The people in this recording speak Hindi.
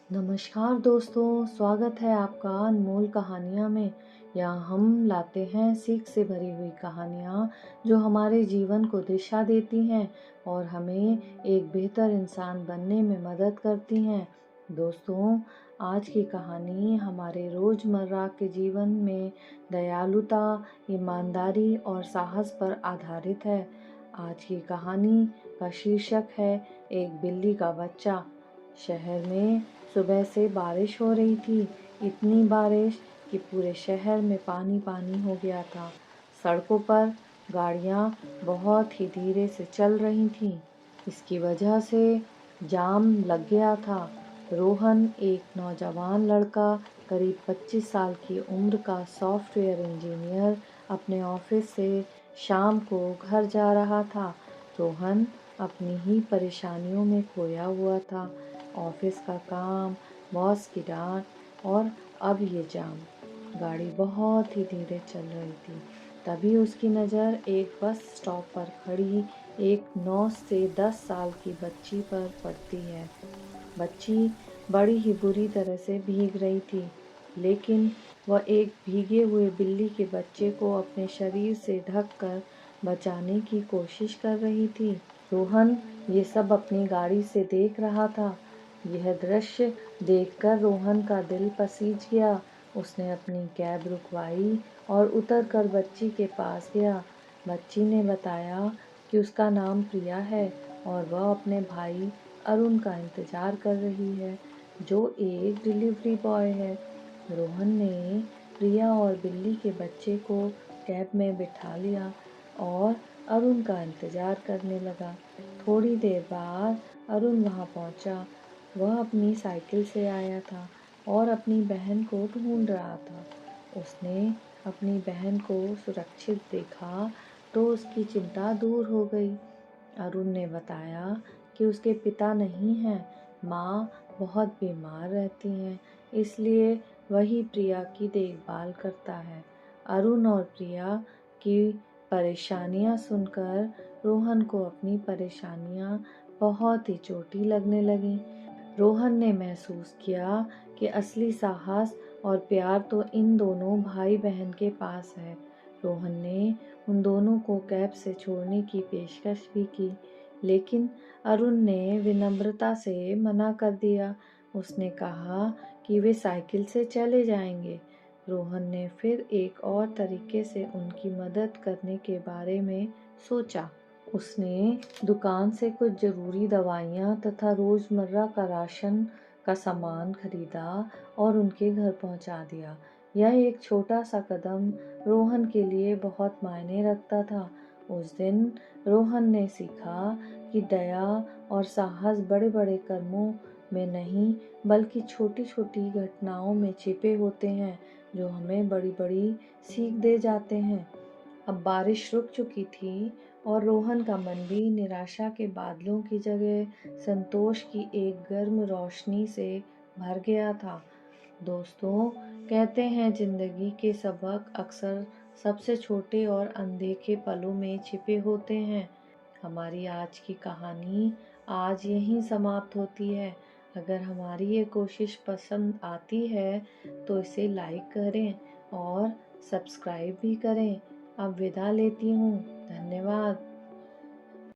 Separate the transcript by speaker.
Speaker 1: नमस्कार दोस्तों, स्वागत है आपका अनमोल कहानियाँ में। यहाँ हम लाते हैं सीख से भरी हुई कहानियाँ जो हमारे जीवन को दिशा देती हैं और हमें एक बेहतर इंसान बनने में मदद करती हैं। दोस्तों, आज की कहानी हमारे रोज़मर्रा के जीवन में दयालुता, ईमानदारी और साहस पर आधारित है। आज की कहानी का शीर्षक है एक बिल्ली का बच्चा। शहर में सुबह से बारिश हो रही थी, इतनी बारिश कि पूरे शहर में पानी पानी हो गया था। सड़कों पर गाड़ियां बहुत ही धीरे से चल रही थीं। इसकी वजह से जाम लग गया था। रोहन, एक नौजवान लड़का, करीब 25 साल की उम्र का सॉफ्टवेयर इंजीनियर, अपने ऑफिस से शाम को घर जा रहा था। रोहन अपनी ही परेशानियों में खोया हुआ था। ऑफिस का काम, बॉस की डांट और अब ये जाम। गाड़ी बहुत ही धीरे चल रही थी। तभी उसकी नज़र एक बस स्टॉप पर खड़ी एक 9 से 10 साल की बच्ची पर पड़ती है। बच्ची बड़ी ही बुरी तरह से भीग रही थी, लेकिन वह एक भीगे हुए बिल्ली के बच्चे को अपने शरीर से ढककर बचाने की कोशिश कर रही थी। रोहन ये सब अपनी गाड़ी से देख रहा था। यह दृश्य देखकर रोहन का दिल पसीज गया। उसने अपनी कैब रुकवाई और उतरकर बच्ची के पास गया। बच्ची ने बताया कि उसका नाम प्रिया है और वह अपने भाई अरुण का इंतजार कर रही है, जो एक डिलीवरी बॉय है। रोहन ने प्रिया और बिल्ली के बच्चे को कैब में बिठा लिया और अरुण का इंतजार करने लगा। थोड़ी देर बाद अरुण वहां पहुंचा। वह अपनी साइकिल से आया था और अपनी बहन को ढूंढ रहा था। उसने अपनी बहन को सुरक्षित देखा तो उसकी चिंता दूर हो गई। अरुण ने बताया कि उसके पिता नहीं हैं, माँ बहुत बीमार रहती हैं, इसलिए वही प्रिया की देखभाल करता है। अरुण और प्रिया की परेशानियां सुनकर रोहन को अपनी परेशानियां बहुत ही छोटी लगने लगीं। रोहन ने महसूस किया कि असली साहस और प्यार तो इन दोनों भाई बहन के पास है। रोहन ने उन दोनों को कैब से छोड़ने की पेशकश भी की, लेकिन अरुण ने विनम्रता से मना कर दिया। उसने कहा कि वे साइकिल से चले जाएंगे। रोहन ने फिर एक और तरीके से उनकी मदद करने के बारे में सोचा। उसने दुकान से कुछ जरूरी दवाइयाँ तथा रोजमर्रा का राशन का सामान खरीदा और उनके घर पहुंचा दिया। यह एक छोटा सा कदम रोहन के लिए बहुत मायने रखता था। उस दिन रोहन ने सीखा कि दया और साहस बड़े बड़े कर्मों में नहीं, बल्कि छोटी छोटी घटनाओं में छिपे होते हैं, जो हमें बड़ी बड़ी सीख दे जाते हैं। अब बारिश रुक चुकी थी और रोहन का मन भी निराशा के बादलों की जगह संतोष की एक गर्म रोशनी से भर गया था। दोस्तों, कहते हैं जिंदगी के सबक अक्सर सबसे छोटे और अनदेखे पलों में छिपे होते हैं। हमारी आज की कहानी आज यहीं समाप्त होती है। अगर हमारी ये कोशिश पसंद आती है तो इसे लाइक करें और सब्सक्राइब भी करें। अब विदा लेती हूँ। धन्यवाद।